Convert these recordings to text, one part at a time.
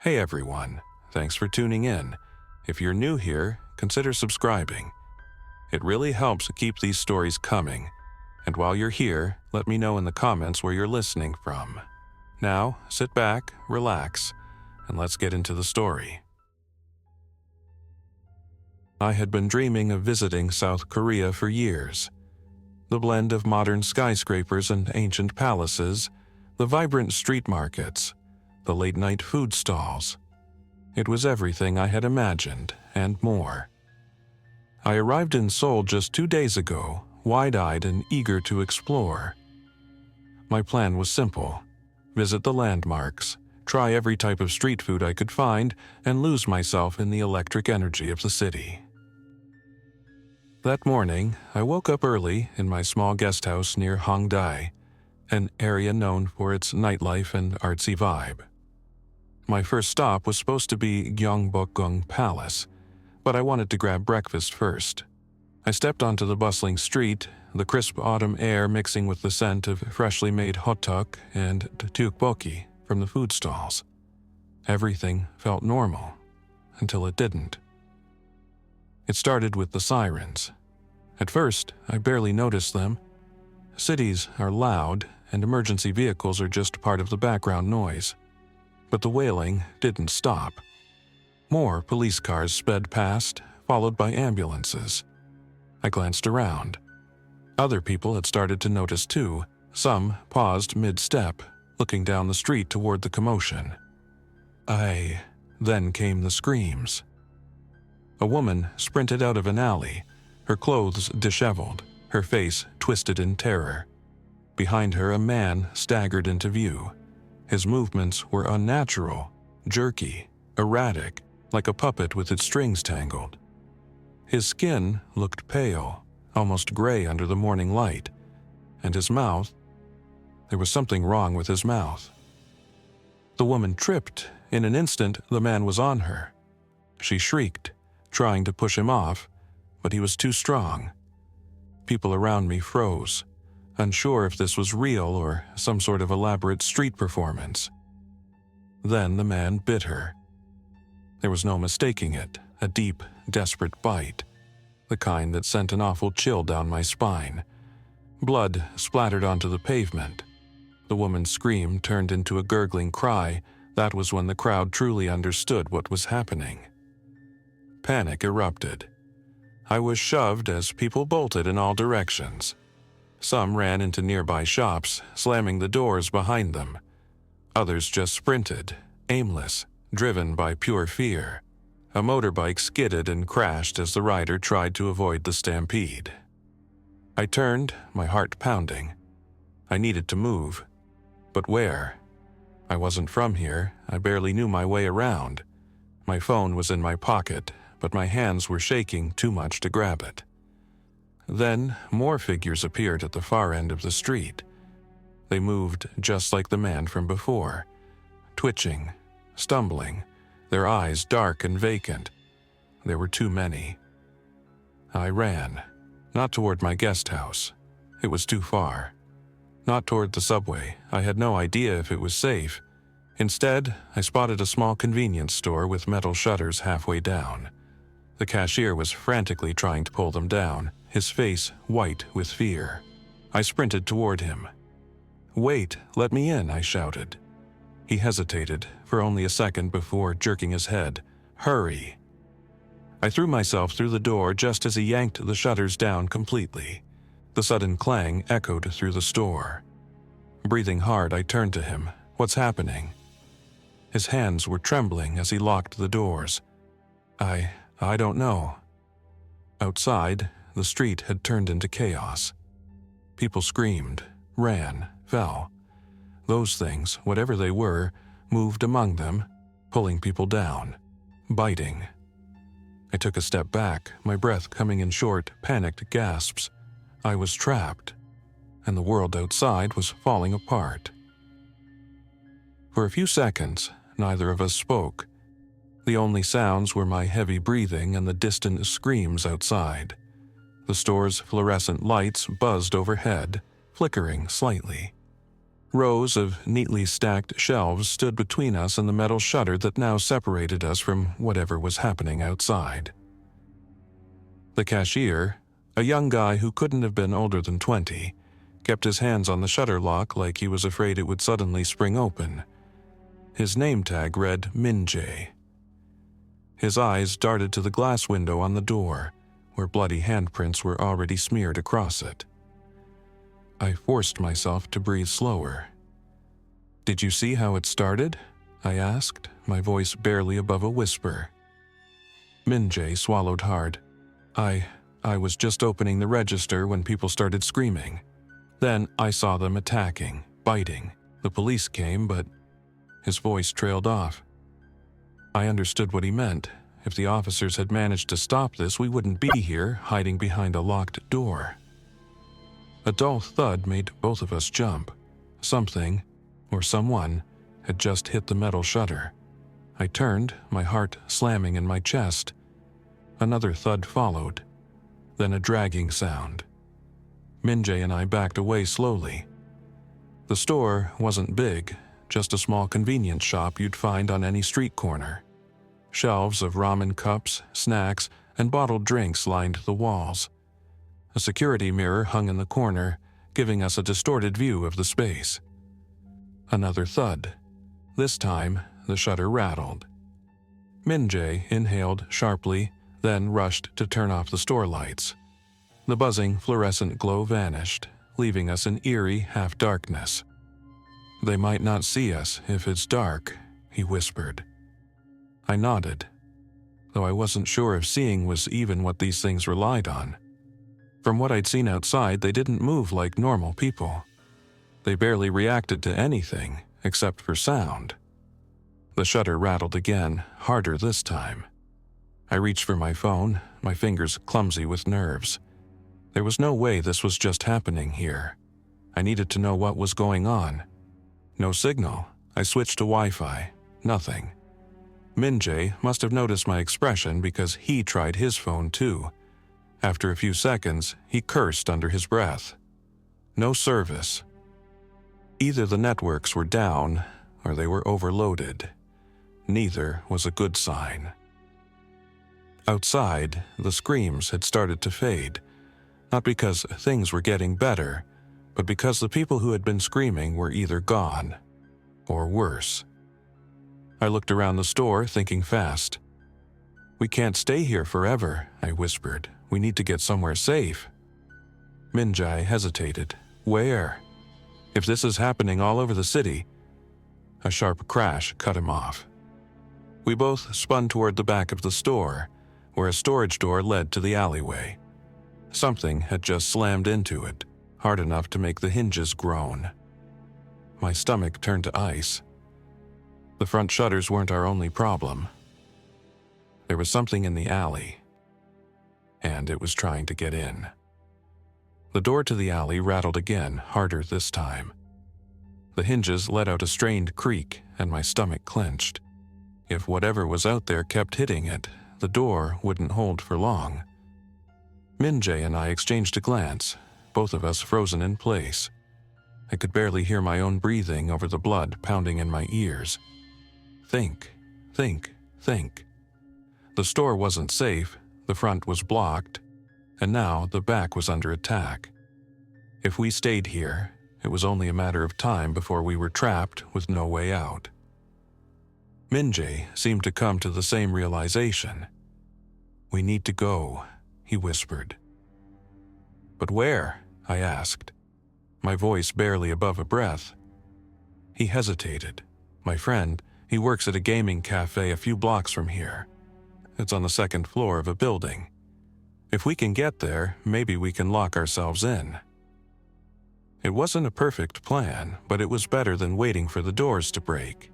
Hey everyone, thanks for tuning in. If you're new here, consider subscribing. It really helps keep these stories coming. And while you're here, let me know in the comments where you're listening from. Now, sit back, relax, and let's get into the story. I had been dreaming of visiting South Korea for years. The blend of modern skyscrapers and ancient palaces, the vibrant street markets, the late-night food stalls. It was everything I had imagined, and more. I arrived in Seoul just 2 days ago, wide-eyed and eager to explore. My plan was simple: visit the landmarks, try every type of street food I could find, and lose myself in the electric energy of the city. That morning, I woke up early in my small guest house near Hongdae, an area known for its nightlife and artsy vibe. My first stop was supposed to be Gyeongbokgung Palace, but I wanted to grab breakfast first. I stepped onto the bustling street, the crisp autumn air mixing with the scent of freshly made hotteok and tteokbokki from the food stalls. Everything felt normal, until it didn't. It started with the sirens. At first, I barely noticed them. Cities are loud, and emergency vehicles are just part of the background noise. But the wailing didn't stop. More police cars sped past, followed by ambulances. I glanced around. Other people had started to notice too. Some paused mid-step, looking down the street toward the commotion. Then came the screams. A woman sprinted out of an alley, her clothes disheveled, her face twisted in terror. Behind her, a man staggered into view. His movements were unnatural, jerky, erratic, like a puppet with its strings tangled. His skin looked pale, almost gray under the morning light, and his mouth— there was something wrong with his mouth. The woman tripped. In an instant, the man was on her. She shrieked, trying to push him off, but he was too strong. People around me froze, unsure if this was real or some sort of elaborate street performance. Then the man bit her. There was no mistaking it, a deep, desperate bite, the kind that sent an awful chill down my spine. Blood splattered onto the pavement. The woman's scream turned into a gurgling cry. That was when the crowd truly understood what was happening. Panic erupted. I was shoved as people bolted in all directions. Some ran into nearby shops, slamming the doors behind them. Others just sprinted, aimless, driven by pure fear. A motorbike skidded and crashed as the rider tried to avoid the stampede. I turned, my heart pounding. I needed to move. But where? I wasn't from here. I barely knew my way around. My phone was in my pocket, but my hands were shaking too much to grab it. Then, more figures appeared at the far end of the street. They moved just like the man from before, twitching, stumbling, their eyes dark and vacant. There were too many. I ran, not toward my guest house. It was too far. Not toward the subway. I had no idea if it was safe. Instead, I spotted a small convenience store with metal shutters halfway down. The cashier was frantically trying to pull them down, his face white with fear. I sprinted toward him. "Wait, let me in," I shouted. He hesitated for only a second before jerking his head. "Hurry." I threw myself through the door just as he yanked the shutters down completely. The sudden clang echoed through the store. Breathing hard, I turned to him. "What's happening?" His hands were trembling as he locked the doors. I don't know." Outside, the street had turned into chaos. People screamed, ran, fell. Those things, whatever they were, moved among them, pulling people down, biting. I took a step back, my breath coming in short, panicked gasps. I was trapped, and the world outside was falling apart. For a few seconds, neither of us spoke. The only sounds were my heavy breathing and the distant screams outside. The store's fluorescent lights buzzed overhead, flickering slightly. Rows of neatly stacked shelves stood between us and the metal shutter that now separated us from whatever was happening outside. The cashier, a young guy who couldn't have been older than 20, kept his hands on the shutter lock like he was afraid it would suddenly spring open. His name tag read Minjae. His eyes darted to the glass window on the door, where bloody handprints were already smeared across it. I forced myself to breathe slower. "Did you see how it started?" I asked, my voice barely above a whisper. Minjae swallowed hard. I was just opening the register when people started screaming. Then I saw them attacking, biting. The police came, but..." His voice trailed off. I understood what he meant. If the officers had managed to stop this, we wouldn't be here, hiding behind a locked door. A dull thud made both of us jump. Something, or someone, had just hit the metal shutter. I turned, my heart slamming in my chest. Another thud followed, then a dragging sound. Minjae and I backed away slowly. The store wasn't big, just a small convenience shop you'd find on any street corner. Shelves of ramen cups, snacks, and bottled drinks lined the walls. A security mirror hung in the corner, giving us a distorted view of the space. Another thud. This time, the shutter rattled. Minjae inhaled sharply, then rushed to turn off the store lights. The buzzing fluorescent glow vanished, leaving us in eerie half-darkness. "They might not see us if it's dark," he whispered. I nodded, though I wasn't sure if seeing was even what these things relied on. From what I'd seen outside, they didn't move like normal people. They barely reacted to anything, except for sound. The shutter rattled again, harder this time. I reached for my phone, my fingers clumsy with nerves. There was no way this was just happening here. I needed to know what was going on. No signal. I switched to Wi-Fi. Nothing. Minjae must have noticed my expression because he tried his phone too. After a few seconds, he cursed under his breath. No service. Either the networks were down, or they were overloaded. Neither was a good sign. Outside, the screams had started to fade, not because things were getting better, but because the people who had been screaming were either gone, or worse. I looked around the store, thinking fast. "We can't stay here forever," I whispered. "We need to get somewhere safe." Minjae hesitated. "Where? If this is happening all over the city..." A sharp crash cut him off. We both spun toward the back of the store, where a storage door led to the alleyway. Something had just slammed into it, hard enough to make the hinges groan. My stomach turned to ice. The front shutters weren't our only problem. There was something in the alley, and it was trying to get in. The door to the alley rattled again, harder this time. The hinges let out a strained creak, and my stomach clenched. If whatever was out there kept hitting it, the door wouldn't hold for long. Minjae and I exchanged a glance, both of us frozen in place. I could barely hear my own breathing over the blood pounding in my ears. Think, think, think. The store wasn't safe, the front was blocked, and now the back was under attack. If we stayed here, it was only a matter of time before we were trapped with no way out. Minjae seemed to come to the same realization. "We need to go," he whispered. "But where?" I asked, my voice barely above a breath. He hesitated. "My friend, he works at a gaming cafe a few blocks from here. It's on the second floor of a building. If we can get there, maybe we can lock ourselves in." It wasn't a perfect plan, but it was better than waiting for the doors to break.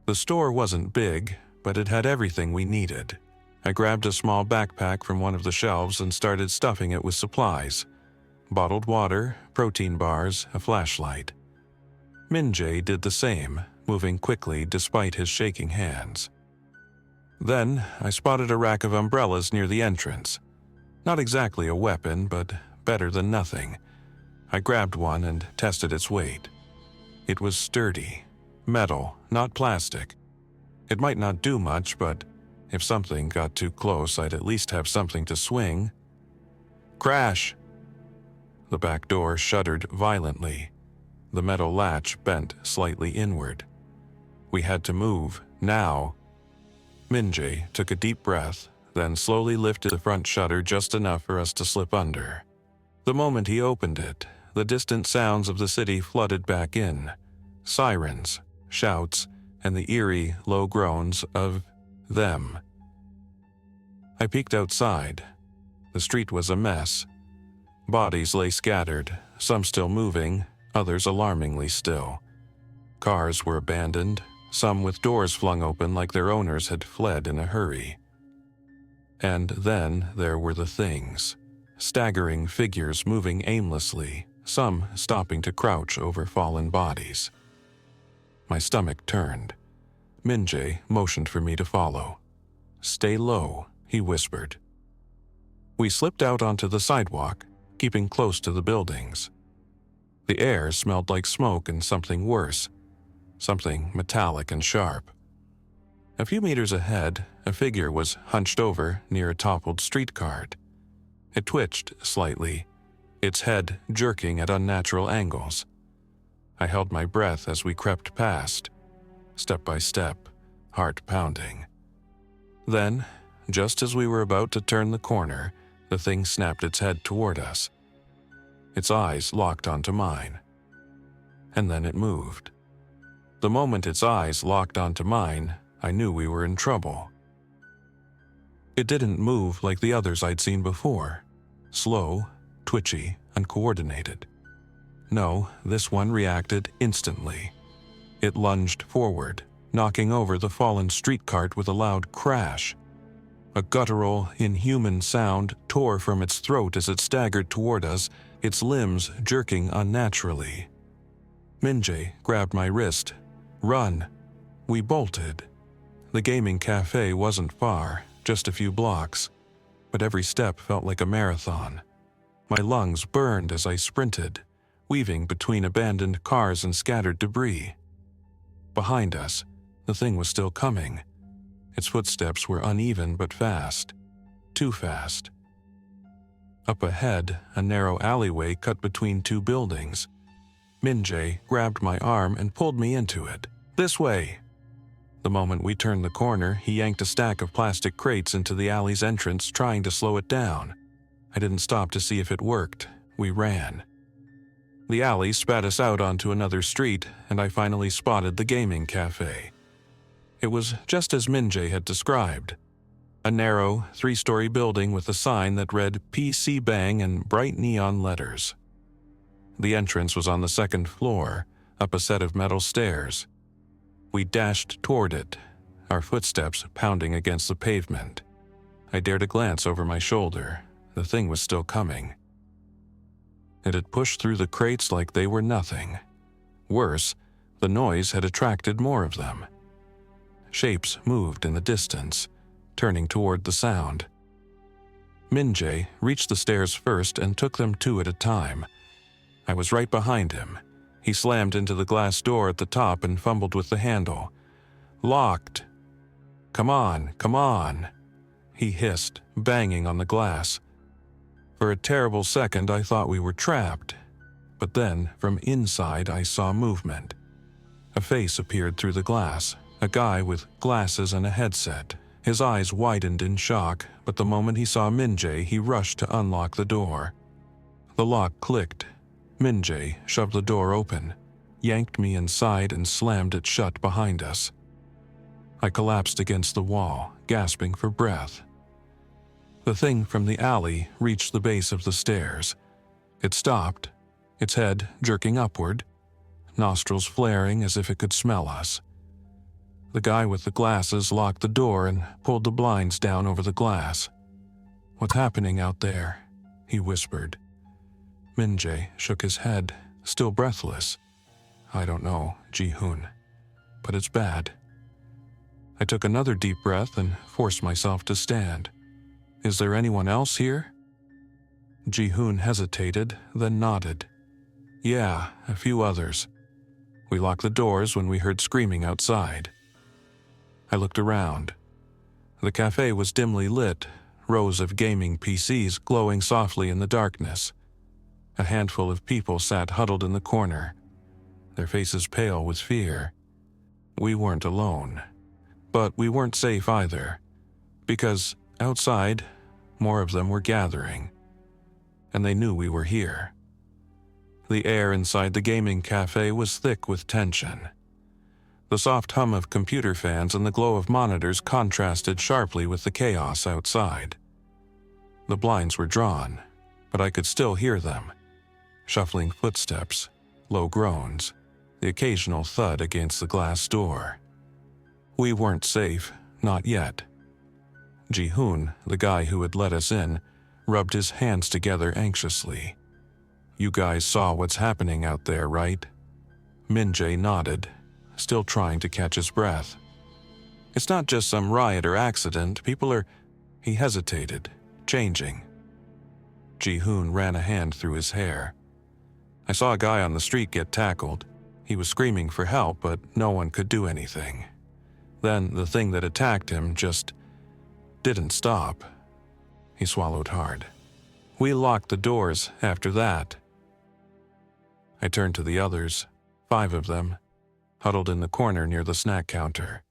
The store wasn't big, but it had everything we needed. I grabbed a small backpack from one of the shelves and started stuffing it with supplies. Bottled water, protein bars, a flashlight. Minjae did the same, moving quickly despite his shaking hands. Then I spotted a rack of umbrellas near the entrance. Not exactly a weapon, but better than nothing. I grabbed one and tested its weight. It was sturdy. Metal, not plastic. It might not do much, but if something got too close, I'd at least have something to swing. Crash! The back door shuddered violently. The metal latch bent slightly inward. We had to move, now. Minjae took a deep breath, then slowly lifted the front shutter just enough for us to slip under. The moment he opened it, the distant sounds of the city flooded back in. Sirens, shouts, and the eerie, low groans of them. I peeked outside. The street was a mess. Bodies lay scattered, some still moving, others alarmingly still. Cars were abandoned, some with doors flung open like their owners had fled in a hurry. And then there were the things. Staggering figures moving aimlessly, some stopping to crouch over fallen bodies. My stomach turned. Minjae motioned for me to follow. "Stay low," he whispered. We slipped out onto the sidewalk, keeping close to the buildings. The air smelled like smoke and something worse, something metallic and sharp. A few meters ahead, a figure was hunched over near a toppled street cart. It twitched slightly, its head jerking at unnatural angles. I held my breath as we crept past, step by step, heart pounding. Then, just as we were about to turn the corner, the thing snapped its head toward us. Its eyes locked onto mine. And then it moved. The moment its eyes locked onto mine, I knew we were in trouble. It didn't move like the others I'd seen before. Slow, twitchy, uncoordinated. No, this one reacted instantly. It lunged forward, knocking over the fallen street cart with a loud crash. A guttural, inhuman sound tore from its throat as it staggered toward us, its limbs jerking unnaturally. Minjae grabbed my wrist. "Run!" We bolted. The gaming cafe wasn't far, just a few blocks, but every step felt like a marathon. My lungs burned as I sprinted, weaving between abandoned cars and scattered debris. Behind us, the thing was still coming. Its footsteps were uneven but fast. Too fast. Up ahead, a narrow alleyway cut between two buildings. Minjae grabbed my arm and pulled me into it. "This way!" The moment we turned the corner, he yanked a stack of plastic crates into the alley's entrance, trying to slow it down. I didn't stop to see if it worked. We ran. The alley spat us out onto another street, and I finally spotted the gaming cafe. It was just as Minjae had described. A narrow, 3-story building with a sign that read PC Bang in bright neon letters. The entrance was on the 2nd floor, up a set of metal stairs. We dashed toward it, our footsteps pounding against the pavement. I dared a glance over my shoulder. The thing was still coming. It had pushed through the crates like they were nothing. Worse, the noise had attracted more of them. Shapes moved in the distance, turning toward the sound. Minjae reached the stairs first and took them 2 at a time. I was right behind him. He slammed into the glass door at the top and fumbled with the handle. "Locked!" Come on," he hissed, banging on the glass. For a terrible second I thought we were trapped, but then from inside I saw movement. A face appeared through the glass, a guy with glasses and a headset. His eyes widened in shock, but the moment he saw Minjae, he rushed to unlock the door. The lock clicked. Minjae shoved the door open, yanked me inside and slammed it shut behind us. I collapsed against the wall, gasping for breath. The thing from the alley reached the base of the stairs. It stopped, its head jerking upward, nostrils flaring as if it could smell us. The guy with the glasses locked the door and pulled the blinds down over the glass. "What's happening out there?" he whispered. Minjae shook his head, still breathless. "I don't know, Ji-hoon, but it's bad." I took another deep breath and forced myself to stand. "Is there anyone else here?" Ji-hoon hesitated, then nodded. "Yeah, a few others. We locked the doors when we heard screaming outside. I looked around. The cafe was dimly lit, rows of gaming PCs glowing softly in the darkness. A handful of people sat huddled in the corner, their faces pale with fear. We weren't alone, but we weren't safe either, because outside, more of them were gathering, and they knew we were here. The air inside the gaming cafe was thick with tension. The soft hum of computer fans and the glow of monitors contrasted sharply with the chaos outside. The blinds were drawn, but I could still hear them. Shuffling footsteps, low groans, the occasional thud against the glass door. We weren't safe, not yet. Ji-hoon, the guy who had let us in, rubbed his hands together anxiously. "You guys saw what's happening out there, right?" Min-jae nodded, still trying to catch his breath. "It's not just some riot or accident. People are—" He hesitated, changing. Ji-hoon ran a hand through his hair. "I saw a guy on the street get tackled. He was screaming for help, but no one could do anything. Then the thing that attacked him just didn't stop." He swallowed hard. "We locked the doors after that." I turned to the others, 5 of them, huddled in the corner near the snack counter.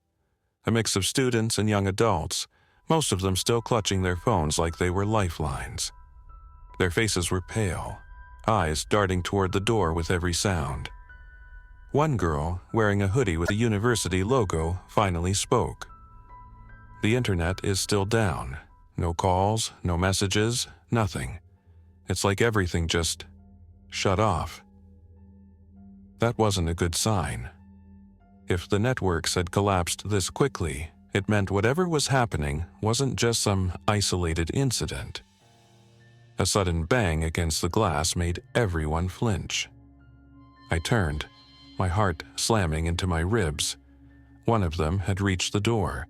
A mix of students and young adults, most of them still clutching their phones like they were lifelines. Their faces were pale, eyes darting toward the door with every sound. One girl, wearing a hoodie with a university logo, finally spoke. "The internet is still down. No calls, no messages, nothing. It's like everything just shut off." That wasn't a good sign. If the networks had collapsed this quickly, it meant whatever was happening wasn't just some isolated incident. A sudden bang against the glass made everyone flinch. I turned, my heart slamming into my ribs. One of them had reached the door.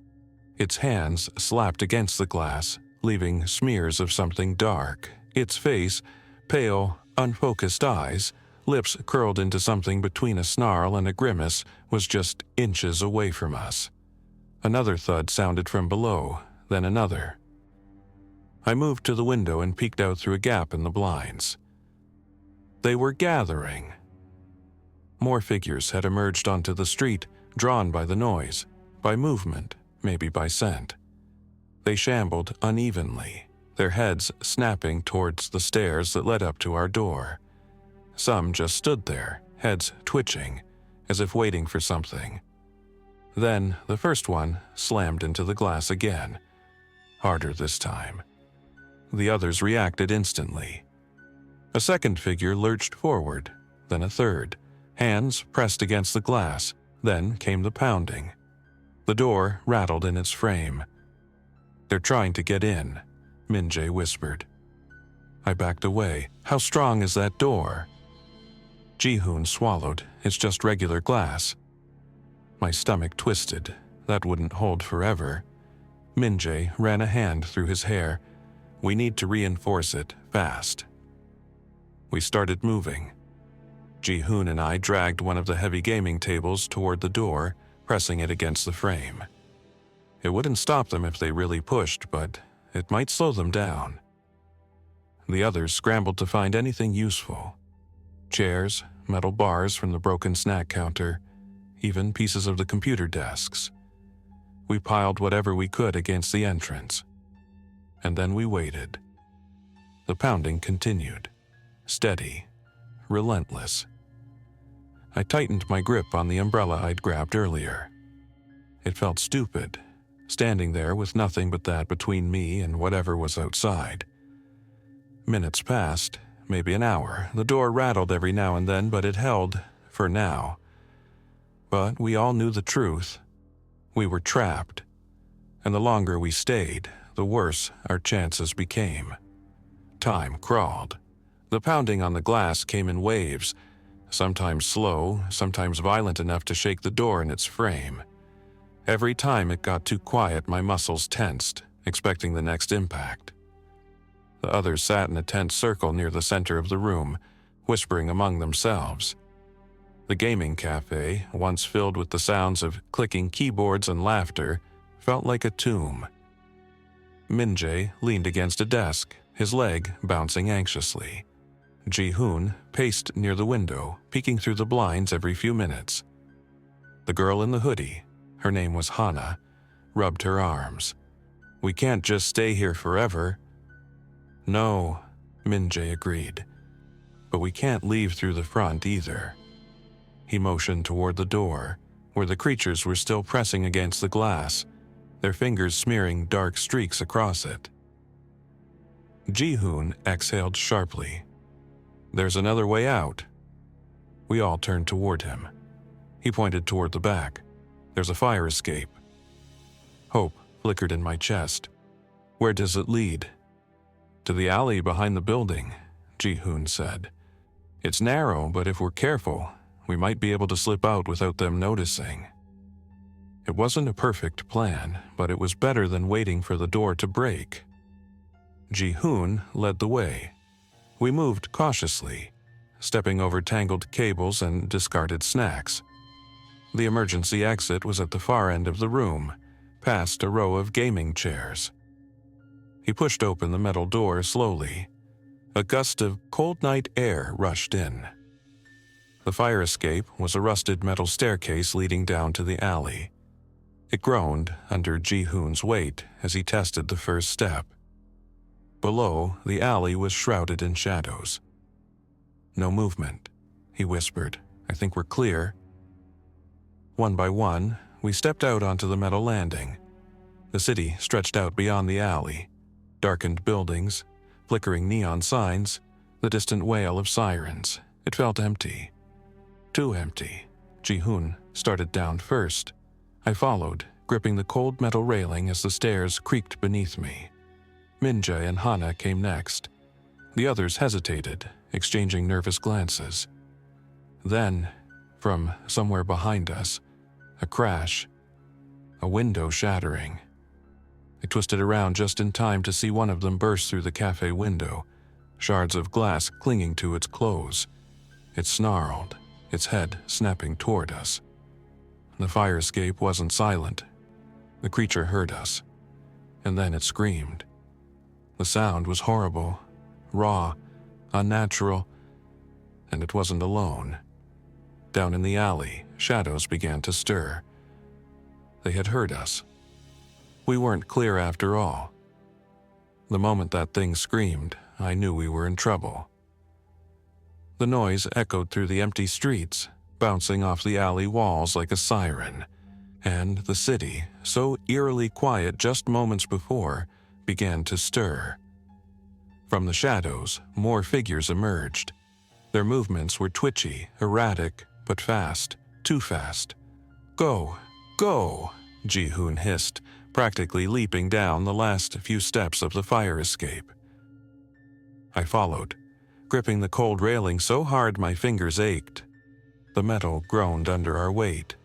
Its hands slapped against the glass, leaving smears of something dark. Its face, pale, unfocused eyes, lips curled into something between a snarl and a grimace, was just inches away from us. Another thud sounded from below, then another. I moved to the window and peeked out through a gap in the blinds. They were gathering. More figures had emerged onto the street, drawn by the noise, by movement, maybe by scent. They shambled unevenly, their heads snapping towards the stairs that led up to our door. Some just stood there, heads twitching, as if waiting for something. Then the first one slammed into the glass again, harder this time. The others reacted instantly. A second figure lurched forward, then a third, hands pressed against the glass. Then came the pounding. The door rattled in its frame. "They're trying to get in," Min-jae whispered. I backed away. "How strong is that door?" Ji-hoon swallowed. "It's just regular glass." My stomach twisted. That wouldn't hold forever. Min-jae ran a hand through his hair. "We need to reinforce it, fast." We started moving. Ji-hoon and I dragged one of the heavy gaming tables toward the door, pressing it against the frame. It wouldn't stop them if they really pushed, but it might slow them down. The others scrambled to find anything useful. Chairs, metal bars from the broken snack counter, even pieces of the computer desks. We piled whatever we could against the entrance. And then we waited. The pounding continued, steady, relentless. I tightened my grip on the umbrella I'd grabbed earlier. It felt stupid, standing there with nothing but that between me and whatever was outside. Minutes passed, maybe an hour. The door rattled every now and then, but it held, for now. But we all knew the truth. We were trapped. And the longer we stayed, the worse our chances became. Time crawled. The pounding on the glass came in waves, sometimes slow, sometimes violent enough to shake the door in its frame. Every time it got too quiet, my muscles tensed, expecting the next impact. The others sat in a tense circle near the center of the room, whispering among themselves. The gaming cafe, once filled with the sounds of clicking keyboards and laughter, felt like a tomb. Min-jae leaned against a desk, his leg bouncing anxiously. Ji-hoon paced near the window, peeking through the blinds every few minutes. The girl in the hoodie, her name was Hana, rubbed her arms. "We can't just stay here forever." "No," Min-jae agreed. "But we can't leave through the front either." He motioned toward the door, where the creatures were still pressing against the glass, their fingers smearing dark streaks across it. Ji-hoon exhaled sharply. "There's another way out." We all turned toward him. He pointed toward the back. "There's a fire escape." Hope flickered in my chest. "Where does it lead?" "To the alley behind the building," Ji-hoon said. "It's narrow, but if we're careful, we might be able to slip out without them noticing." It wasn't a perfect plan, but it was better than waiting for the door to break. Ji-hoon led the way. We moved cautiously, stepping over tangled cables and discarded snacks. The emergency exit was at the far end of the room, past a row of gaming chairs. He pushed open the metal door slowly. A gust of cold night air rushed in. The fire escape was a rusted metal staircase leading down to the alley. It groaned under Ji-hoon's weight as he tested the first step. Below, the alley was shrouded in shadows. "No movement," he whispered. "I think we're clear." One by one, we stepped out onto the metal landing. The city stretched out beyond the alley. Darkened buildings, flickering neon signs, the distant wail of sirens. It felt empty. Too empty. Ji-hoon started down first. I followed, gripping the cold metal railing as the stairs creaked beneath me. Min-jae and Hana came next. The others hesitated, exchanging nervous glances. Then, from somewhere behind us, a crash, a window shattering. I twisted around just in time to see one of them burst through the cafe window, shards of glass clinging to its clothes. It snarled, its head snapping toward us. The fire escape wasn't silent. The creature heard us, and then it screamed. The sound was horrible, raw, unnatural, and it wasn't alone. Down in the alley, shadows began to stir. They had heard us. We weren't clear after all. The moment that thing screamed, I knew we were in trouble. The noise echoed through the empty streets, bouncing off the alley walls like a siren, and the city, so eerily quiet just moments before, began to stir. From the shadows, more figures emerged. Their movements were twitchy, erratic, but fast, too fast. "Go! Go!" Ji-hoon hissed, practically leaping down the last few steps of the fire escape. I followed, gripping the cold railing so hard my fingers ached. The metal groaned under our weight,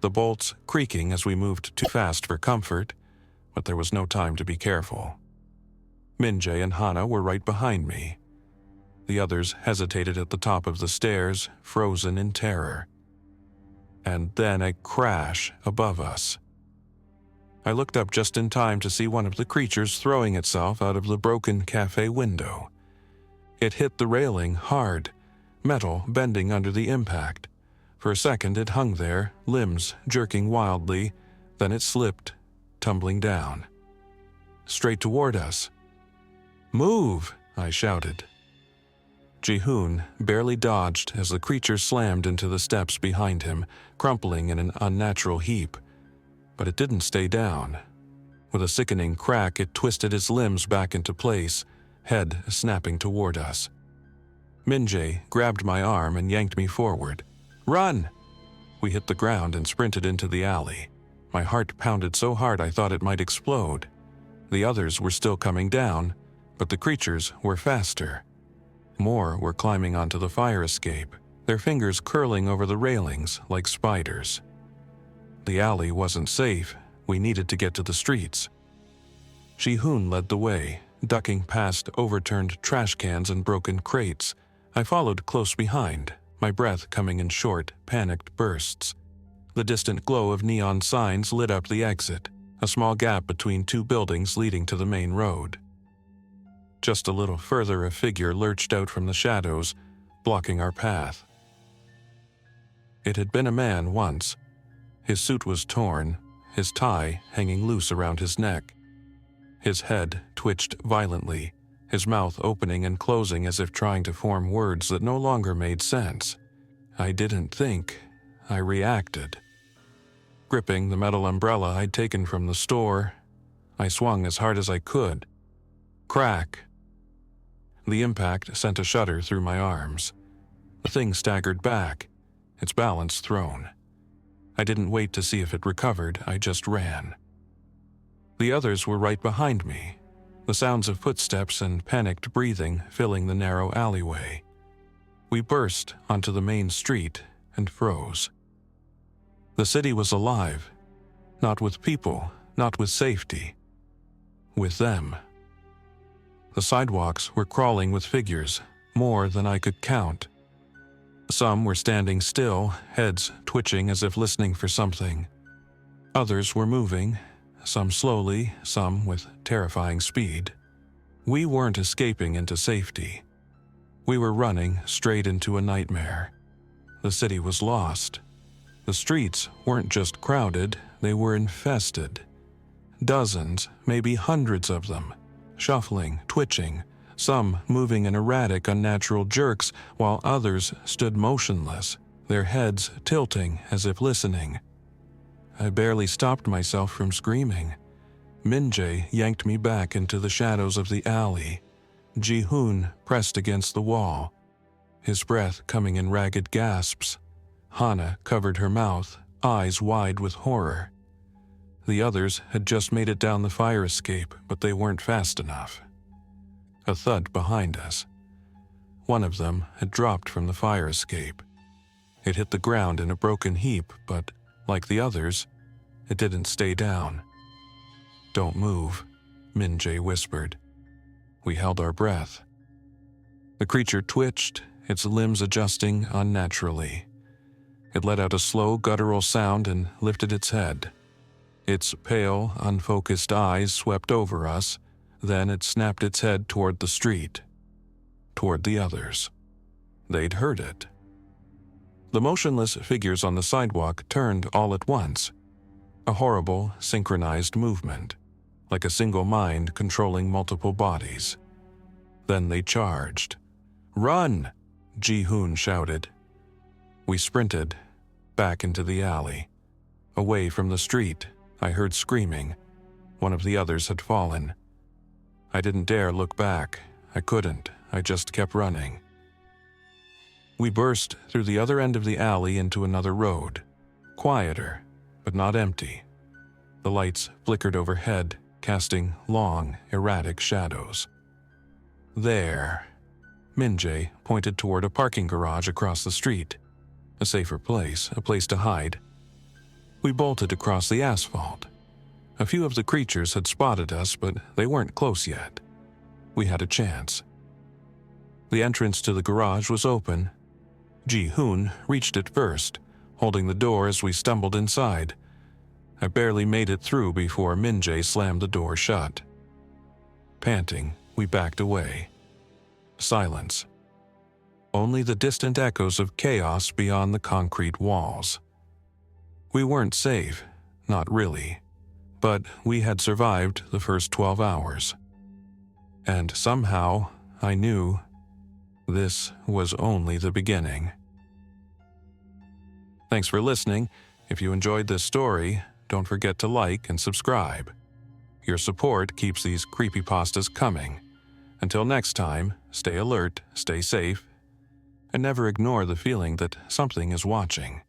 the bolts creaking as we moved too fast for comfort, but there was no time to be careful. Min-jae and Hana were right behind me. The others hesitated at the top of the stairs, frozen in terror. And then a crash above us. I looked up just in time to see one of the creatures throwing itself out of the broken cafe window. It hit the railing hard, metal bending under the impact. For a second it hung there, limbs jerking wildly, then it slipped, tumbling down. Straight toward us. "Move!" I shouted. Ji-hoon barely dodged as the creature slammed into the steps behind him, crumpling in an unnatural heap. But it didn't stay down. With a sickening crack, it twisted its limbs back into place, head snapping toward us. Min-jae grabbed my arm and yanked me forward. "Run!" We hit the ground and sprinted into the alley. My heart pounded so hard I thought it might explode. The others were still coming down, but the creatures were faster. More were climbing onto the fire escape, their fingers curling over the railings like spiders. The alley wasn't safe. We needed to get to the streets. Ji-hoon led the way, ducking past overturned trash cans and broken crates. I followed close behind, my breath coming in short, panicked bursts. The distant glow of neon signs lit up the exit, a small gap between two buildings leading to the main road. Just a little further, a figure lurched out from the shadows, blocking our path. It had been a man once. His suit was torn, his tie hanging loose around his neck. His head twitched violently, his mouth opening and closing as if trying to form words that no longer made sense. I didn't think, I reacted. Gripping the metal umbrella I'd taken from the store, I swung as hard as I could. Crack! The impact sent a shudder through my arms. The thing staggered back, its balance thrown. I didn't wait to see if it recovered, I just ran. The others were right behind me, the sounds of footsteps and panicked breathing filling the narrow alleyway. We burst onto the main street and froze. The city was alive, not with people, not with safety, with them. The sidewalks were crawling with figures, more than I could count. Some were standing still, heads twitching as if listening for something. Others were moving, some slowly, some with terrifying speed. We weren't escaping into safety. We were running straight into a nightmare. The city was lost. The streets weren't just crowded, they were infested. Dozens, maybe hundreds of them, shuffling, twitching, some moving in erratic, unnatural jerks, while others stood motionless, their heads tilting as if listening. I barely stopped myself from screaming. Min-jae yanked me back into the shadows of the alley. Ji-hoon pressed against the wall, his breath coming in ragged gasps. Hana covered her mouth, eyes wide with horror. The others had just made it down the fire escape, but they weren't fast enough. A thud behind us. One of them had dropped from the fire escape. It hit the ground in a broken heap, but, like the others, it didn't stay down. "Don't move," Min-jae whispered. We held our breath. The creature twitched, its limbs adjusting unnaturally. It let out a slow, guttural sound and lifted its head. Its pale, unfocused eyes swept over us, then it snapped its head toward the street, toward the others. They'd heard it. The motionless figures on the sidewalk turned all at once, a horrible, synchronized movement, like a single mind controlling multiple bodies. Then they charged. "Run!" Ji-hoon shouted. We sprinted, back into the alley. Away from the street, I heard screaming. One of the others had fallen. I didn't dare look back. I couldn't. I just kept running. We burst through the other end of the alley into another road. Quieter, but not empty. The lights flickered overhead, casting long, erratic shadows. There. Min-jae pointed toward a parking garage across the street. A safer place, a place to hide. We bolted across the asphalt. A few of the creatures had spotted us, but they weren't close yet. We had a chance. The entrance to the garage was open. Ji-hoon reached it first, holding the door as we stumbled inside. I barely made it through before Min-jae slammed the door shut. Panting, we backed away. Silence. Only the distant echoes of chaos beyond the concrete walls. We weren't safe, not really, but we had survived the first 12 hours. And somehow, I knew, this was only the beginning. Thanks for listening. If you enjoyed this story, don't forget to like and subscribe. Your support keeps these creepypastas coming. Until next time, stay alert, stay safe, and never ignore the feeling that something is watching.